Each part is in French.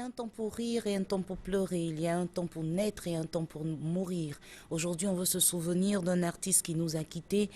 a un temps pour rire et un temps pour pleurer. Il y a un temps pour naître et un temps pour mourir. Aujourd'hui, on veut se souvenir d'un artiste qui nous a quittés.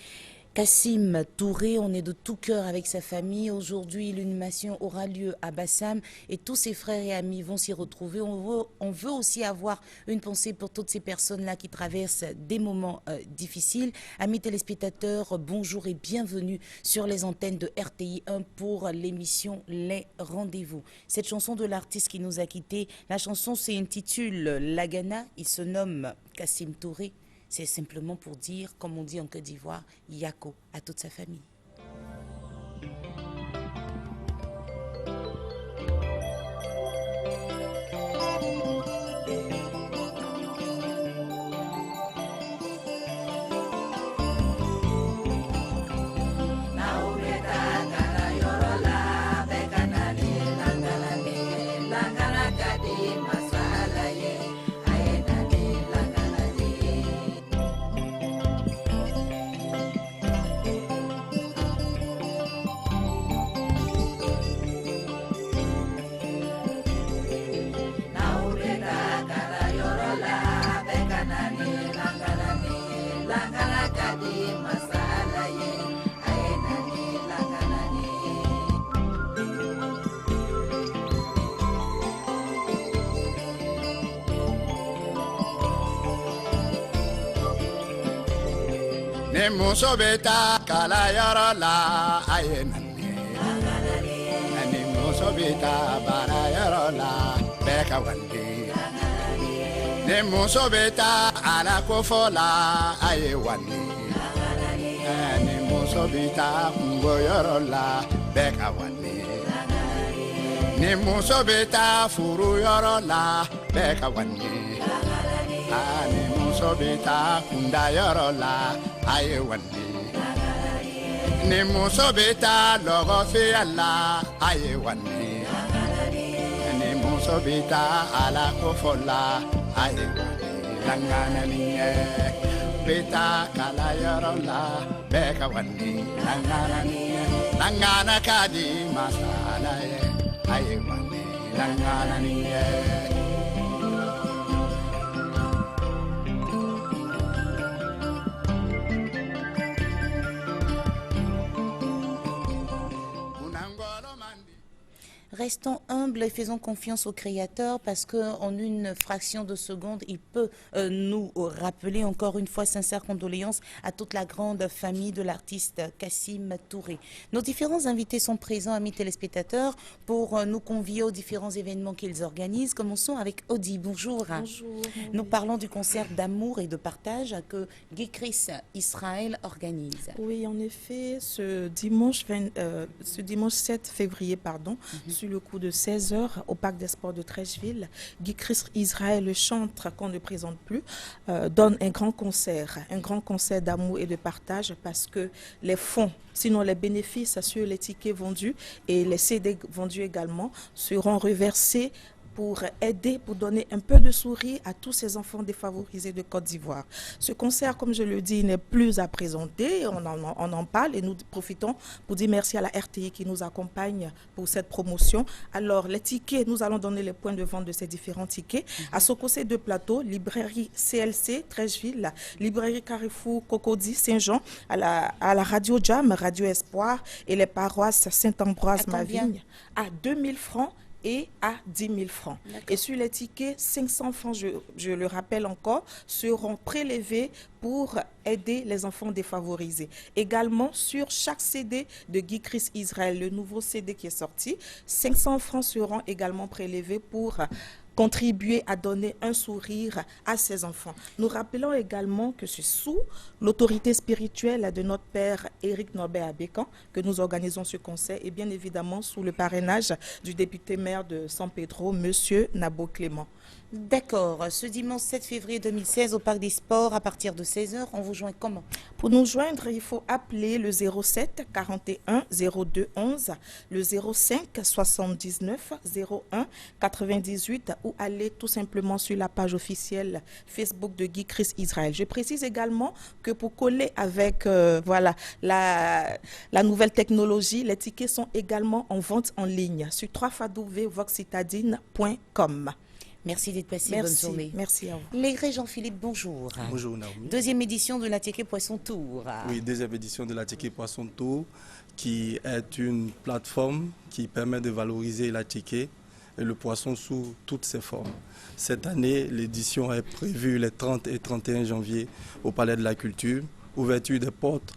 Kassim Touré, on est de tout cœur avec sa famille. Aujourd'hui, l'inhumation aura lieu à Bassam et tous ses frères et amis vont s'y retrouver. On veut aussi avoir une pensée pour toutes ces personnes-là qui traversent des moments difficiles. Amis téléspectateurs, bonjour et bienvenue sur les antennes de RTI 1 pour l'émission Les Rendez-vous. Cette chanson de l'artiste qui nous a quittés, la chanson s'intitule Lagana, il se nomme Kassim Touré. C'est simplement pour dire, comme on dit en Côte d'Ivoire, Yako à toute sa famille. Ne muso bɛ taa kalayɔrɔ la a ye na ni muso bɛ taa baarayɔrɔ la bɛɛ ka wande ni muso bɛ taa ala kofɔ la a ye wande ni muso bɛ taa kungoyɔrɔ la bɛɛ ka wande ni muso bɛ taa furuyɔrɔ la bɛɛ ka wande ni muso bɛ taa kundayɔrɔ la a ye wande ni muso bɛ taa lɔgɔfiya la a ye wande ni muso bɛ taa ala kofɔ la a ye wande langanani ye bɛ taa kalayɔrɔ la bɛɛ ka wande langanani ye langana ka di masala ye a ye wande langanani ye. Restons humbles et faisons confiance au Créateur parce qu'en une fraction de seconde, il peut nous rappeler encore une fois sincères condoléances à toute la grande famille de l'artiste Kassim Touré. Nos différents invités sont présents, amis téléspectateurs, pour nous convier aux différents événements qu'ils organisent. Commençons avec Odi. Bonjour. Bonjour. Nous parlons du concert d'amour et de partage que Guy Chris Israël organise. Oui, en effet, ce dimanche 7 février, sur le coup de 16h au Parc des Sports de Trècheville, Guy Chris Israël, le chantre qu'on ne présente plus, donne un grand concert d'amour et de partage parce que les fonds, sinon les bénéfices sur les tickets vendus et les CD vendus également seront reversés pour aider, pour donner un peu de sourire à tous ces enfants défavorisés de Côte d'Ivoire. Ce concert, comme je le dis, n'est plus à présenter. On en parle et nous profitons pour dire merci à la RTI qui nous accompagne pour cette promotion. Alors, les tickets, nous allons donner les points de vente de ces différents tickets. À Sokosé de Plateau, librairie CLC, Trècheville, librairie Carrefour, Cocody, Saint-Jean, à la Radio Jam, Radio Espoir et les paroisses Saint-Ambroise-Mavigne à 2000 francs et à 10 000 francs. Et sur les tickets, 500 francs, je le rappelle encore, seront prélevés pour aider les enfants défavorisés. Également, sur chaque CD de Guy Chris Israël, le nouveau CD qui est sorti, 500 francs seront également prélevés pour contribuer à donner un sourire à ces enfants. Nous rappelons également que c'est sous l'autorité spirituelle de notre père Éric Norbert Abécan que nous organisons ce concert et bien évidemment sous le parrainage du député maire de San Pedro, monsieur Nabo Clément. D'accord. Ce dimanche 7 février 2016 au Parc des Sports à partir de 16h, on vous joint comment? Pour nous joindre, il faut appeler le 07 41 02 11, le 05 79 01 98 ou aller tout simplement sur la page officielle Facebook de Guy Chris Israël. Je précise également que pour coller avec voilà, la nouvelle technologie, les tickets sont également en vente en ligne sur www.voxcitadine.com. Merci d'être passé, Merci, bonne journée. merci à vous. Légré Jean-Philippe, bonjour. Bonjour Naomi. Deuxième édition de la Ticket Poisson Tour. Oui, deuxième édition de la Ticket Poisson Tour, qui est une plateforme qui permet de valoriser la ticket et le poisson sous toutes ses formes. Cette année, l'édition est prévue les 30 et 31 janvier au Palais de la Culture. Ouverture des portes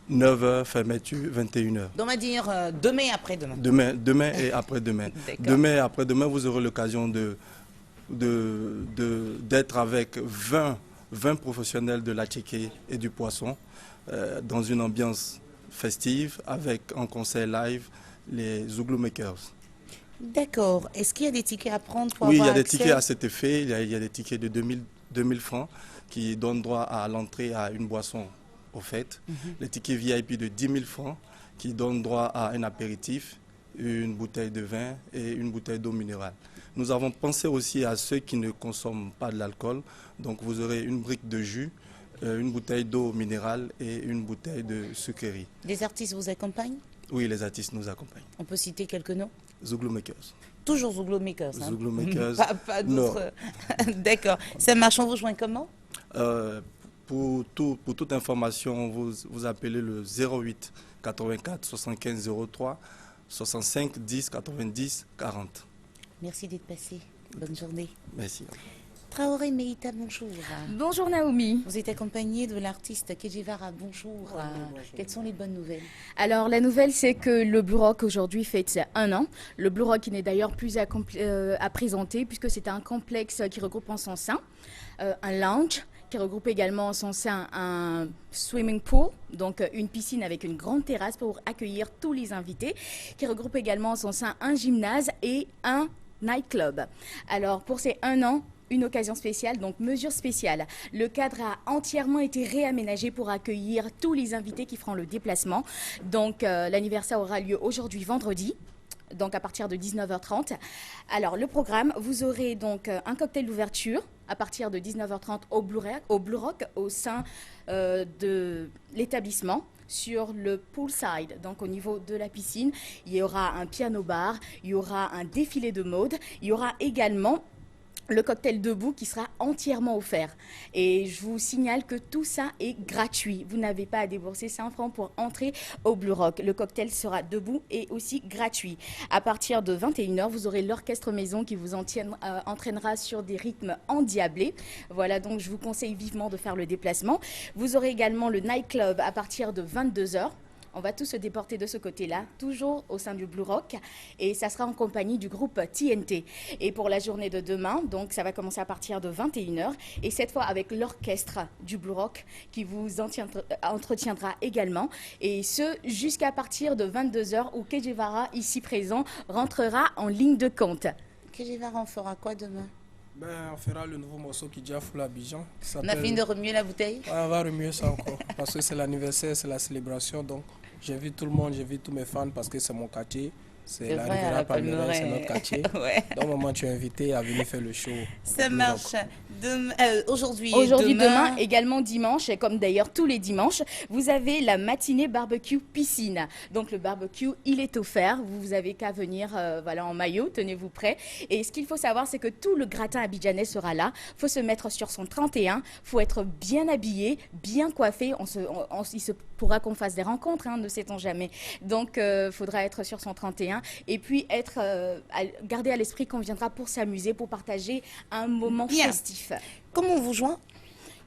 9h, fermeture 21h. Donc on va dire demain et après-demain. Demain et après-demain. Demain et après-demain, vous aurez l'occasion d'être avec 20 professionnels de la ticket et du poisson dans une ambiance festive avec en concert live les Zouglou Makers. D'accord. Est-ce qu'il y a des tickets à prendre pour Oui, il y avoir a des accès? tickets à cet effet. Il y a des tickets de 2000 francs qui donnent droit à l'entrée à une boisson au fait. Les tickets VIP de 10 000 francs qui donnent droit à un apéritif, une bouteille de vin et une bouteille d'eau minérale. Nous avons pensé aussi à ceux qui ne consomment pas de l'alcool. Donc vous aurez une brique de jus, une bouteille d'eau minérale et une bouteille de sucrerie. Des artistes vous accompagnent? Oui, les artistes nous accompagnent. On peut citer quelques noms? Zouglou Makers. Toujours Zouglou Makers. Hein? Zouglou Makers. Pas d'autres. D'accord. Ça marche, on vous joint comment? Pour toute information, vous appelez le 08 84 75 03 65 10 90 40. Merci d'être passé. Bonne journée. Merci. Traoré Meïta, bonjour. Bonjour Naomi. Vous êtes accompagné de l'artiste Kejivara, bonjour. Quelles sont les bonnes nouvelles? Alors la nouvelle c'est que le Blue Rock aujourd'hui fête 1 an. Le Blue Rock qui n'est d'ailleurs plus à présenter puisque c'est un complexe qui regroupe en son sein un lounge, qui regroupe également en son sein un swimming pool, donc une piscine avec une grande terrasse pour accueillir tous les invités, qui regroupe également en son sein un gymnase et un nightclub. Alors pour ces 1 an, une occasion spéciale, donc mesure spéciale. Le cadre a entièrement été réaménagé pour accueillir tous les invités qui feront le déplacement. Donc l'anniversaire aura lieu aujourd'hui vendredi, donc à partir de 19h30. Alors le programme, vous aurez donc un cocktail d'ouverture à partir de 19h30 au Blue Rock au sein de l'établissement. Sur le poolside, donc au niveau de la piscine, il y aura un piano bar, il y aura un défilé de mode, il y aura également le cocktail debout qui sera entièrement offert. Et je vous signale que tout ça est gratuit. Vous n'avez pas à débourser 5 francs pour entrer au Blue Rock. Le cocktail sera debout et aussi gratuit. À partir de 21h, vous aurez l'orchestre maison qui vous entraînera sur des rythmes endiablés. Voilà, donc je vous conseille vivement de faire le déplacement. Vous aurez également le nightclub à partir de 22h. On va tous se déporter de ce côté-là, toujours au sein du Blue Rock. Et ça sera en compagnie du groupe TNT. Et pour la journée de demain, donc ça va commencer à partir de 21h. Et cette fois avec l'orchestre du Blue Rock qui vous entretiendra également. Et ce, jusqu'à partir de 22h où Kejivara, ici présent, rentrera en ligne de compte. Kejivara, on fera quoi demain? On fera le nouveau morceau qui déjà fout l'Abidjan. On a fini de remuer la bouteille? On va remuer ça encore. Parce que c'est l'anniversaire, c'est la célébration. Donc j'invite tout le monde, j'invite tous mes fans parce que c'est mon quartier. C'est la Riviera Palmeraie, c'est notre quartier. Ouais. Donc maman, tu es invité à venir faire le show. Ça marche. Aujourd'hui, demain, également dimanche, et comme d'ailleurs tous les dimanches, vous avez la matinée barbecue piscine. Donc le barbecue, il est offert. Vous avez qu'à venir voilà, en maillot, tenez-vous prêts. Et ce qu'il faut savoir, c'est que tout le gratin abidjanais sera là. Il faut se mettre sur son 31. Il faut être bien habillé, bien coiffé. Il se pourra qu'on fasse des rencontres, hein, ne sait-on jamais. Donc il faudra être sur son 31. Et puis garder à l'esprit qu'on viendra pour s'amuser, pour partager un moment festif. Comment on vous joint?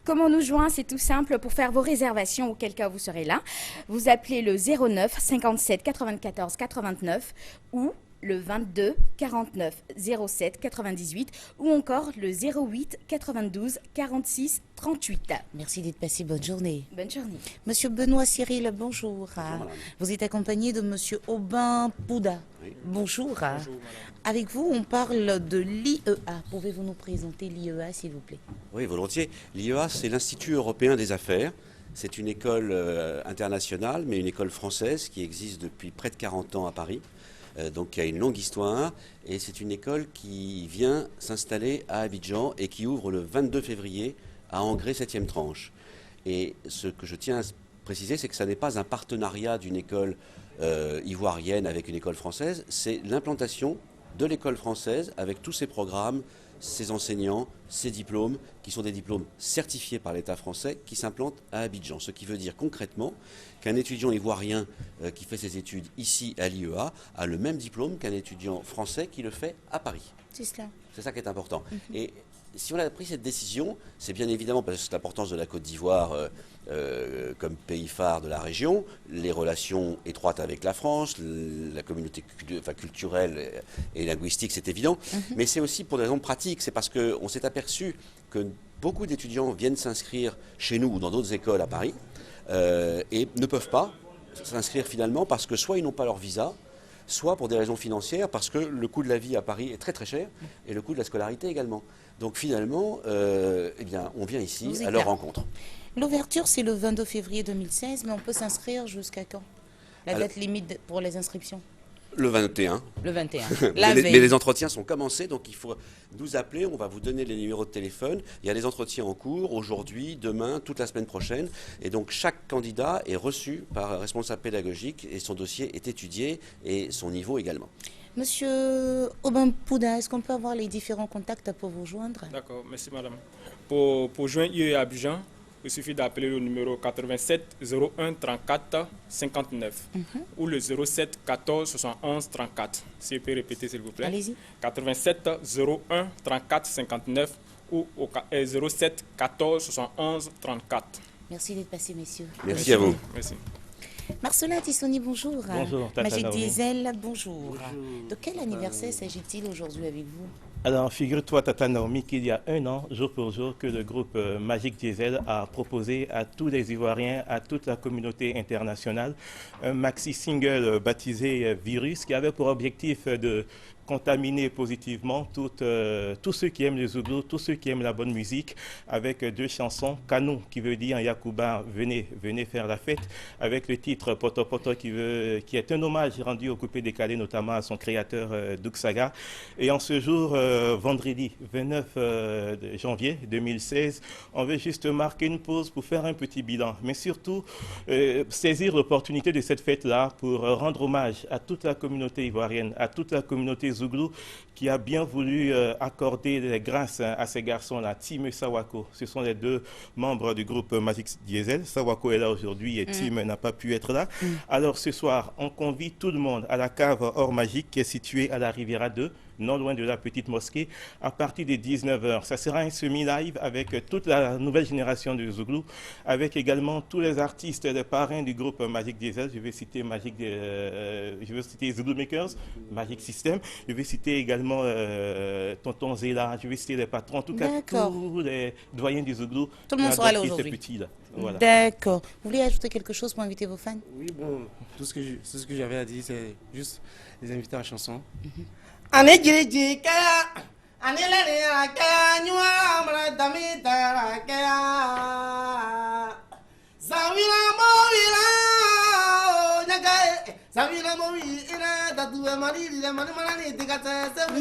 Comment nous joindre? C'est tout simple. Pour faire vos réservations, auquel cas vous serez là, vous appelez le 09 57 94 89 ou le 22 49 07 98 ou encore le 08 92 46 38. Merci d'être passé, bonne journée. Bonne journée. Monsieur Benoît Cyril, bonjour. Vous êtes accompagné de monsieur Aubin Pouda. Oui. Bonjour. Bonjour. Avec vous, on parle de l'IEA. Pouvez-vous nous présenter l'IEA, s'il vous plaît? Oui, volontiers. L'IEA, c'est l'Institut européen des affaires. C'est une école internationale, mais une école française qui existe depuis près de 40 ans à Paris. donc qui a une longue histoire. Et c'est une école qui vient s'installer à Abidjan et qui ouvre le 22 février à Angré 7e tranche. Et ce que je tiens à préciser, c'est que ça n'est pas un partenariat d'une école ivoirienne avec une école française, c'est l'implantation de l'école française avec tous ses programmes, ses enseignants, ses diplômes, qui sont des diplômes certifiés par l'État français, qui s'implantent à Abidjan. Ce qui veut dire concrètement qu'un étudiant ivoirien qui fait ses études ici à l'IEA a le même diplôme qu'un étudiant français qui le fait à Paris. C'est cela. C'est ça qui est important. Et si on a pris cette décision, c'est bien évidemment parce que c'est l'importance de la Côte d'Ivoire comme pays phare de la région, les relations étroites avec la France, la communauté culturelle et linguistique, c'est évident, mais c'est aussi pour des raisons pratiques. C'est parce qu'on s'est aperçu que beaucoup d'étudiants viennent s'inscrire chez nous ou dans d'autres écoles à Paris et ne peuvent pas s'inscrire finalement parce que soit ils n'ont pas leur visa, soit pour des raisons financières, parce que le coût de la vie à Paris est très très cher, et le coût de la scolarité également. Donc finalement, eh bien, on vient ici à leur rencontre. L'ouverture, c'est le 22 février 2016, mais on peut s'inscrire jusqu'à quand? La date limite pour les inscriptions? Le 21. Le 21. Mais les entretiens sont commencés, donc il faut nous appeler, on va vous donner les numéros de téléphone. Il y a des entretiens en cours, aujourd'hui, demain, toute la semaine prochaine. Et donc chaque candidat est reçu par un responsable pédagogique et son dossier est étudié et son niveau également. Monsieur Aubin Pouda, est-ce qu'on peut avoir les différents contacts pour vous joindre? D'accord, merci madame. Pour joindre IEA Abidjan, il suffit d'appeler le numéro 87 01 34 59 ou le 07 14 71 34. Si vous pouvez répéter s'il vous plaît. Allez-y. 87 01 34 59 ou au 07 14 71 34. Merci d'être passé, messieurs. Merci à vous. Merci. Marcelin Tissoni, bonjour. Bonjour, Tata Magic Naomi. Diesel, bonjour. De quel anniversaire s'agit-il aujourd'hui avec vous? Alors, figure-toi, Tata Naomi, qu'il y a un an, jour pour jour, que le groupe Magic Diesel a proposé à tous les Ivoiriens, à toute la communauté internationale, un maxi-single baptisé Virus, qui avait pour objectif de contaminer positivement tous ceux qui aiment le Zouglou, tous ceux qui aiment la bonne musique, avec deux chansons, Kanou, qui veut dire en Yakuba, venez faire la fête, avec le titre Poto Poto, qui est un hommage rendu au coupé décalé, notamment à son créateur Doug Saga. Et en ce jour, vendredi 29 janvier 2016, on veut juste marquer une pause pour faire un petit bilan, mais surtout saisir l'opportunité de cette fête-là pour rendre hommage à toute la communauté ivoirienne, à toute la communauté Zouglou, qui a bien voulu accorder des grâces à ces garçons-là, Tim et Sawako. Ce sont les deux membres du groupe Magic Diesel. Sawako est là aujourd'hui et Tim n'a pas pu être là. Alors ce soir, on convie tout le monde à la cave Or Magique qui est située à la Riviera 2, non loin de la petite mosquée, à partir de 19h. Ça sera un semi-live avec toute la nouvelle génération de Zouglou, avec également tous les artistes, les parrains du groupe Magic Diesel. Je vais citer Zouglou Makers, Magic System. Je vais citer également Tonton Zéla. Je vais citer les patrons. En tout cas, tous les doyens du Zouglou. Tout le monde sera là aujourd'hui. Voilà. D'accord. Vous voulez ajouter quelque chose pour inviter vos fans? Oui, bon, tout ce que j'avais à dire, c'est juste les inviter à la chanson.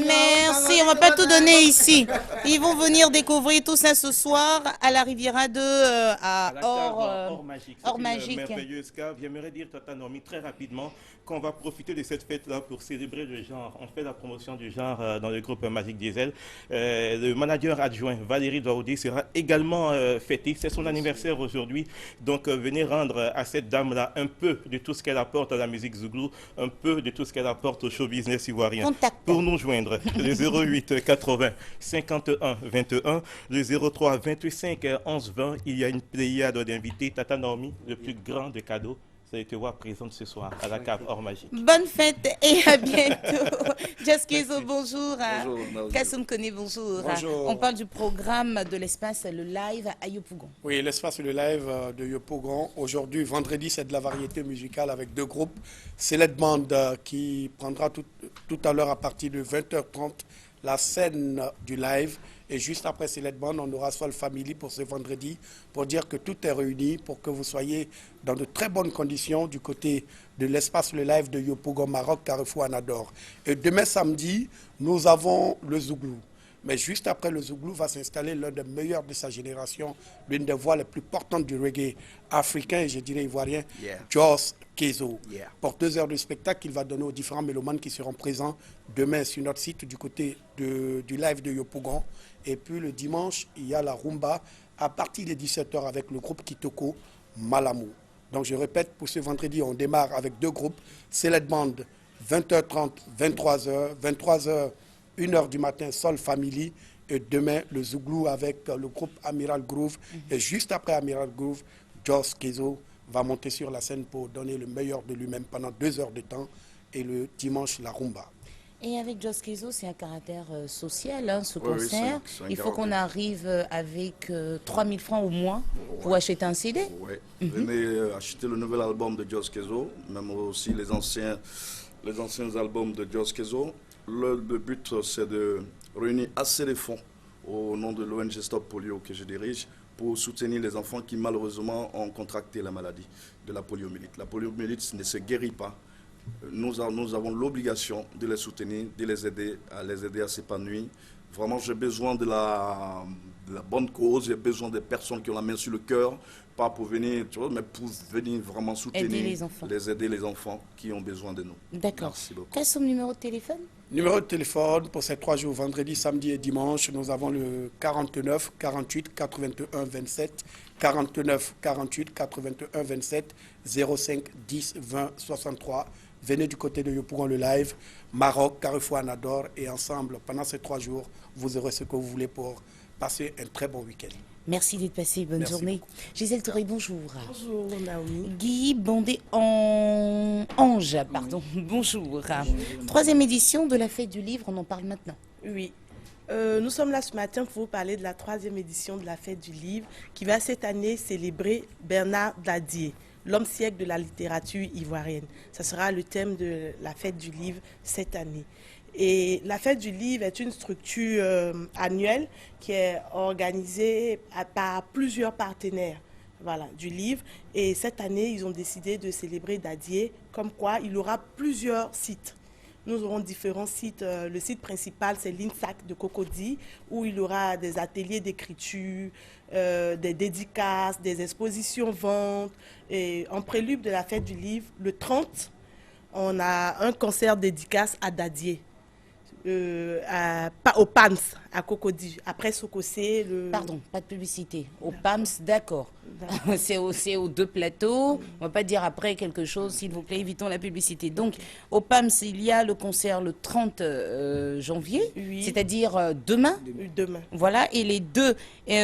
Merci, on va pas tout donner ici. Ils vont venir découvrir tout ça ce soir à la Riviera 2 à Or Magique. Or Magique. Une merveilleuse cave. J'aimerais dire, Tata Naomi, très rapidement, qu'on va profiter de cette fête-là pour célébrer le genre. On fait la promotion du genre dans le groupe Magic Diesel. Le manager adjoint, Valérie Daoudi, sera également fêté. C'est son anniversaire aujourd'hui. Donc, venez rendre à cette dame-là un peu de tout ce qu'elle apporte à la musique Zouglou, un peu de tout ce qu'elle apporte au show business ivoirien. Contact. Pour nous joindre, le 08 80 51 21, le 03 25 11 20. Il y a une pléiade d'invités. Tata Naomi, le plus grand des cadeaux. Saïtewa présente ce soir à la cave Or Magique. Bonne fête et à bientôt. Jaskezo, bonjour. Bonjour. Kassoum Kone, bonjour. Bonjour. On parle du programme de l'espace, le live à Yopougon. Oui, l'espace le live de Yopougon. Aujourd'hui, vendredi, c'est de la variété musicale avec deux groupes. Select Band qui prendra tout à l'heure à partir de 20h30 la scène du live. Et juste après Select Band, on aura Soul Family pour ce vendredi, pour dire que tout est réuni, pour que vous soyez dans de très bonnes conditions du côté de l'espace Le Live de Yopougon, Maroc, Carrefour Anador. Et demain samedi, nous avons le Zouglou. Mais juste après le Zouglou va s'installer l'un des meilleurs de sa génération, l'une des voix les plus portantes du reggae africain et je dirais ivoirien, Joss Kezo. Pour 2 heures de spectacle, il va donner aux différents mélomanes qui seront présents demain sur notre site du côté du live de Yopougon. Et puis le dimanche, il y a la rumba à partir des 17h avec le groupe Kitoko Malamou. Donc je répète, pour ce vendredi, on démarre avec 2 groupes. Select Band, 20h30, 23h. 23h, 1h du matin, Soul Family. Et demain, le Zouglou avec le groupe Amiral Groove. Et juste après Amiral Groove, Joss Kezo va monter sur la scène pour donner le meilleur de lui-même pendant 2 heures de temps. Et le dimanche, la rumba. Et avec Joss Kezo, c'est un caractère social, hein, ce concert. Oui, il faut qu'on arrive avec 3 000 francs au moins pour acheter un CD. Oui, venez acheter le nouvel album de Joss Kezo, même aussi les anciens albums de Joss Kezo. Le but, c'est de réunir assez de fonds au nom de l'ONG Stop Polio que je dirige pour soutenir les enfants qui malheureusement ont contracté la maladie de la poliomyélite. La poliomyélite ne se guérit pas. Nous avons l'obligation de les soutenir, de les aider à s'épanouir. Vraiment, j'ai besoin de la bonne cause, j'ai besoin des personnes qui ont la main sur le cœur, pas pour venir, tu vois, mais pour venir vraiment soutenir, aider les enfants qui ont besoin de nous. D'accord. Merci beaucoup. Quel est son numéro de téléphone? Numéro de téléphone pour ces 3 jours, vendredi, samedi et dimanche, nous avons le 49 48 81 27, 49 48 81 27, 05 10 20 63. Venez du côté de Yopougon le live, Maroc, Carrefour Anador, et ensemble, pendant ces 3 jours, vous aurez ce que vous voulez pour passer un très bon week-end. Merci d'être passé, bonne journée. Beaucoup. Gisèle Touré, bonjour. Bonjour Naomi. Guy Bandé-Ange, pardon, bonjour. 3e édition de la Fête du Livre, on en parle maintenant. Oui. Nous sommes là ce matin pour vous parler de la 3e édition de la Fête du Livre qui va cette année célébrer Bernard Dadier, l'homme siècle de la littérature ivoirienne. Ce sera le thème de la Fête du Livre cette année. Et la Fête du Livre est une structure annuelle qui est organisée par plusieurs partenaires du livre. Et cette année, ils ont décidé de célébrer Dadier, comme quoi il aura plusieurs sites. Nous aurons différents sites. Le site principal, c'est l'INSAC de Cocody, où il y aura des ateliers d'écriture, des dédicaces, des expositions ventes. Et en prélude de la Fête du Livre, le 30, on a un concert dédicace à Dadier. Au PAMS, à Cocody. Après Sokosé, Pardon, pas de publicité. Au PAMS, d'accord. C'est aux 2 plateaux. On ne va pas dire après quelque chose, s'il vous plaît, évitons la publicité. Donc, au PAMS, il y a le concert le 30 janvier, c'est-à-dire demain. Demain. Voilà, et les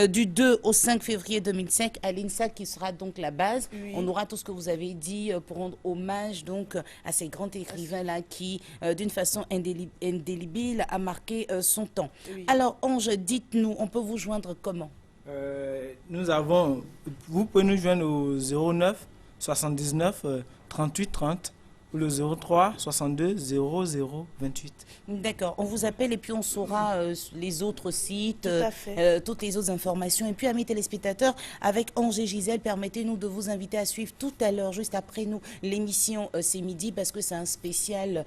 du 2 au 5 février 2005, à l'INSA, qui sera donc la base. Oui. On aura tout ce que vous avez dit pour rendre hommage donc à ces grands écrivains-là qui, d'une façon indélébile, a marqué son temps. Oui. Alors, Ange, dites-nous, on peut vous joindre comment? Vous pouvez nous joindre au 09 79 38 30 ou le 03 62 00 28. D'accord, on vous appelle et puis on saura les autres sites, toutes les autres informations. Et puis, amis téléspectateurs, avec Ange et Gisèle, permettez-nous de vous inviter à suivre tout à l'heure, juste après nous, l'émission C'est midi, parce que c'est un spécial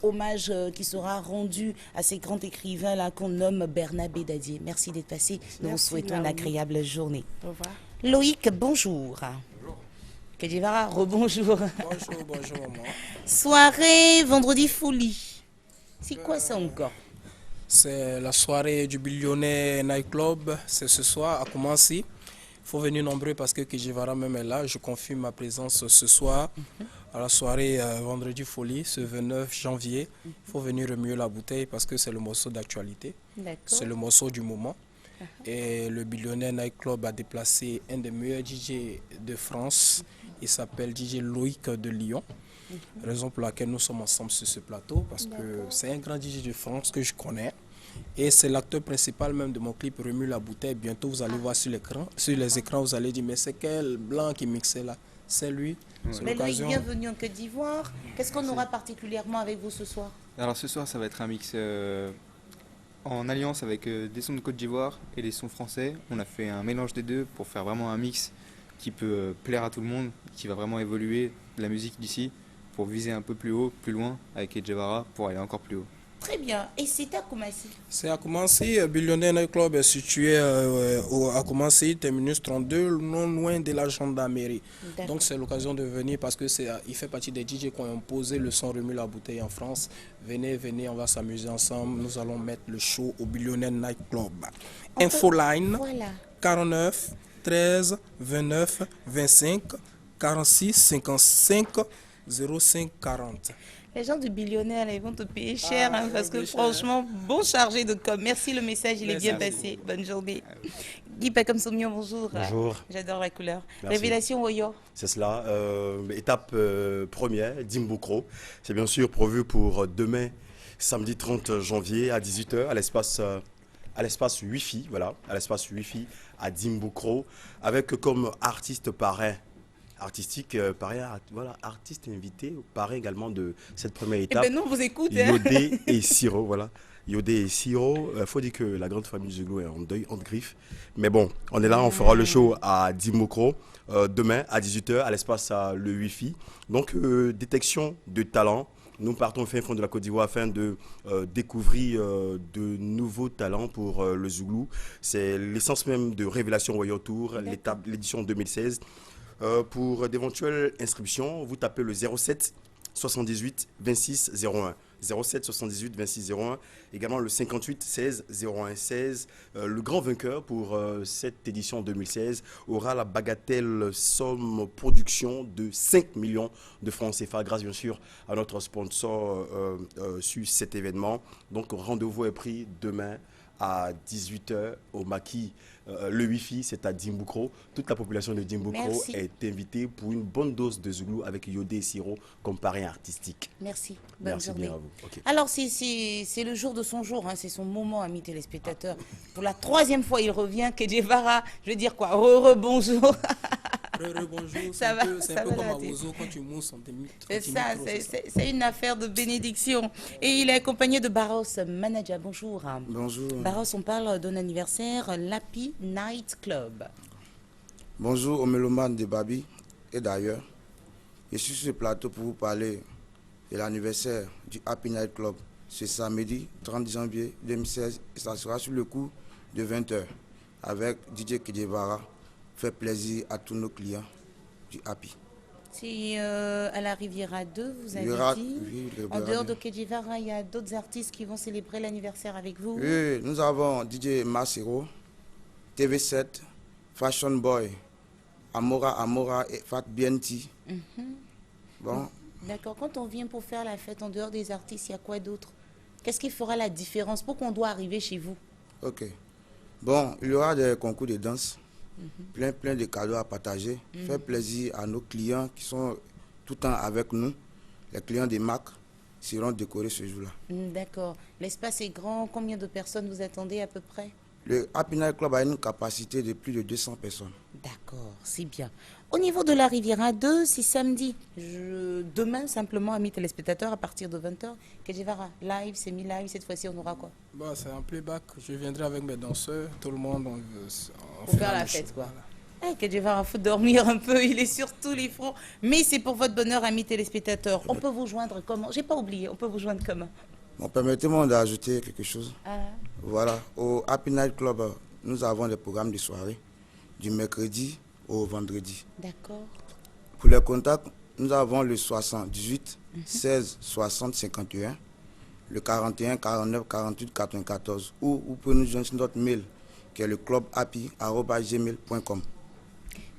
hommage qui sera rendu à ces grands écrivains-là qu'on nomme Bernabé Dadier. Merci d'être passé. Nous vous souhaitons une agréable journée. Au revoir. Loïc, bonjour. Kedivara, rebonjour. Bonjour, maman. Soirée, vendredi folie. C'est quoi ça encore? C'est la soirée du Billionnaire Nightclub. C'est ce soir, à commencer. Il faut venir nombreux parce que Kedivara même est là. Je confirme ma présence ce soir à la soirée vendredi folie, ce 29 janvier. Il faut venir remuer la bouteille parce que c'est le morceau d'actualité. C'est le morceau du moment. Et le Billionnaire Nightclub a déplacé un des meilleurs DJ de France. Il s'appelle DJ Loïc de Lyon. Raison pour laquelle nous sommes ensemble sur ce plateau. Parce que c'est un grand DJ de France que je connais. Et c'est l'acteur principal même de mon clip Remue la bouteille. Bientôt vous allez voir sur les écrans, vous allez dire mais c'est quel blanc qui mixait là? C'est lui. Mais Loïc, bienvenue en Côte d'Ivoire. Qu'est-ce qu'on aura particulièrement avec vous ce soir? Alors ce soir ça va être un mix En alliance avec des sons de Côte d'Ivoire et des sons français, on a fait un mélange des deux pour faire vraiment un mix qui peut plaire à tout le monde, qui va vraiment évoluer la musique d'ici pour viser un peu plus haut, plus loin avec Edjevara pour aller encore plus haut. Très bien. Et c'est à Koumassi? C'est à Koumassi, Billionaire Night Club est situé à Koumassi, terminus 32, non loin de la gendarmerie. Donc c'est l'occasion de venir parce que il fait partie des DJ qui ont imposé le son Remue la bouteille en France. Venez, on va s'amuser ensemble. Nous allons mettre le show au Billionaire Night Club. Infoline, voilà. 49 13 29 25 46 55 05 40. Les gens du Billionnaire, là, ils vont te payer cher, parce que franchement, bon chargé de com. Merci, le message, il est bien passé. Bonne journée. Guy Pacom Sommion, bonjour. Bonjour. J'adore la couleur. Merci. Révélation Oyo. C'est cela. Étape première, Dimbukro. C'est bien sûr prévu pour demain, samedi 30 janvier à 18h à l'espace Wi-Fi, voilà, à l'espace Wi-Fi à Dimbukro, avec comme artiste parrain. Artistique, voilà, artiste invité, parrain également de cette première étape. Eh ben non, vous écoutez. Yodé et Siro, voilà. Yodé et Siro, faut dire que la grande famille Zulu est en deuil, en griffe. Mais bon, on est là, on fera le show à Dimbukro demain à 18h à l'espace le Wi-Fi. Donc, détection de talent. Nous partons au fin fond de la Côte d'Ivoire afin de découvrir de nouveaux talents pour le Zulu. C'est l'essence même de Révélation Royal Tour, l'édition 2016. Pour d'éventuelles inscriptions, vous tapez le 07 78 26 01. 07 78 26 01. Également le 58 16 01 16. Le grand vainqueur pour cette édition 2016 aura la bagatelle somme production de 5 millions de francs CFA grâce bien sûr à notre sponsor sur cet événement. Donc rendez-vous est pris demain à 18h au maquis. Le Wi-Fi, c'est à Dimbukro. Toute la population de Dimbukro est invitée pour une bonne dose de Zoulou avec Yodé et Siro comme parrain artistique. Merci. Bonne journée. Bien à vous. Okay. Alors, c'est le jour de son jour, hein, c'est son moment, amis téléspectateurs. Pour la 3e fois, il revient. Kedjevara, je veux dire quoi? Bonjour. Bonjour, c'est un peu comme à Ozo quand tu mousses, on t'imite. C'est ça, c'est une affaire de bénédiction. Et il est accompagné de Barros Manager. Bonjour. Bonjour. Barros, on parle d'un anniversaire, l'Happy Night Club. Bonjour aux mélomanes de Babi et d'ailleurs. Je suis sur ce plateau pour vous parler de l'anniversaire du Happy Night Club. C'est samedi 30 janvier 2016 et ça sera sur le coup de 20h avec DJ Kedjevara. Fait plaisir à tous nos clients du Happy. C'est à la Riviera 2, vous avez dit. Oui, en dehors de Kedjevara, il y a d'autres artistes qui vont célébrer l'anniversaire avec vous. Oui, nous avons DJ Masero, TV7, Fashion Boy, Amora et Fat BNT. Bon. D'accord. Quand on vient pour faire la fête en dehors des artistes, il y a quoi d'autre? Qu'est-ce qui fera la différence? Pourquoi on doit arriver chez vous? Ok. Bon, il y aura des concours de danse. Plein de cadeaux à partager. Faire plaisir à nos clients qui sont tout le temps avec nous. Les clients des marques seront décorés ce jour-là. D'accord. L'espace est grand. Combien de personnes vous attendez à peu près? Le Happy Night Club a une capacité de plus de 200 personnes. D'accord, c'est bien. Au niveau de la Riviera 2, c'est samedi. Demain, simplement, amis téléspectateurs, à partir de 20h, Kedjevara, live, semi-live, cette fois-ci, on aura quoi? C'est un playback. Je viendrai avec mes danseurs, tout le monde. Pour faire la fête, quoi. Kedjevara, il faut dormir un peu, il est sur tous les fronts. Mais c'est pour votre bonheur, amis téléspectateurs. On peut vous joindre comment? J'ai pas oublié, on peut vous joindre comment? Bon, permettez-moi d'ajouter quelque chose. Voilà, au Happy Night Club, nous avons des programmes de soirée du mercredi au vendredi. D'accord. Pour les contacts, nous avons le 78 16 60 51, le 41 49 48 94, ou vous pouvez nous joindre sur notre mail qui est le clubhappy@gmail.com.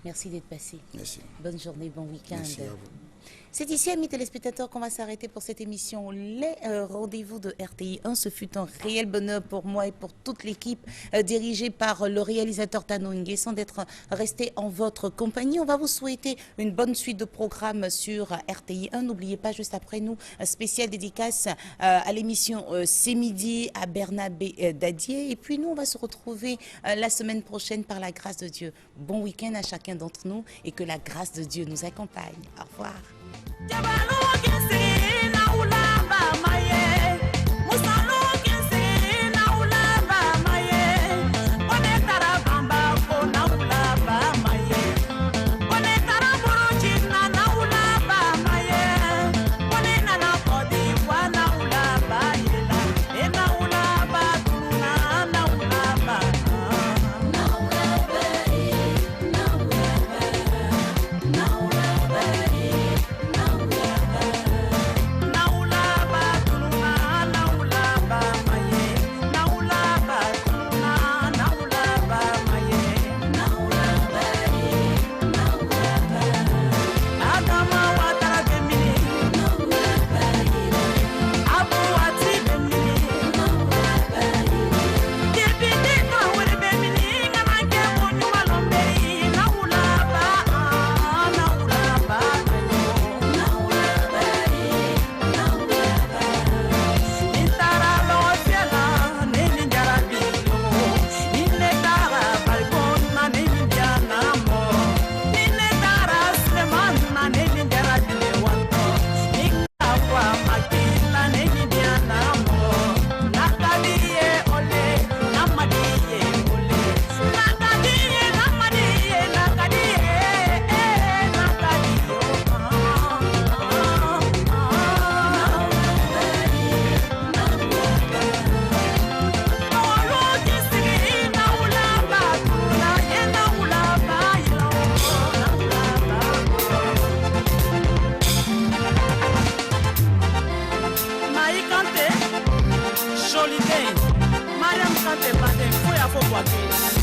Merci d'être passé. Merci. Bonne journée, bon week-end. Merci à vous. C'est ici, amis téléspectateurs, qu'on va s'arrêter pour cette émission. Les rendez-vous de RTI 1, ce fut un réel bonheur pour moi et pour toute l'équipe dirigée par le réalisateur Tano Nguessan d'être resté en votre compagnie. On va vous souhaiter une bonne suite de programmes sur RTI 1. N'oubliez pas, juste après nous, un spécial dédicace à l'émission C'est Midi à Bernabé Dadier. Et puis nous, on va se retrouver la semaine prochaine par la grâce de Dieu. Bon week-end à chacun d'entre nous et que la grâce de Dieu nous accompagne. Au revoir. Musalo swagger.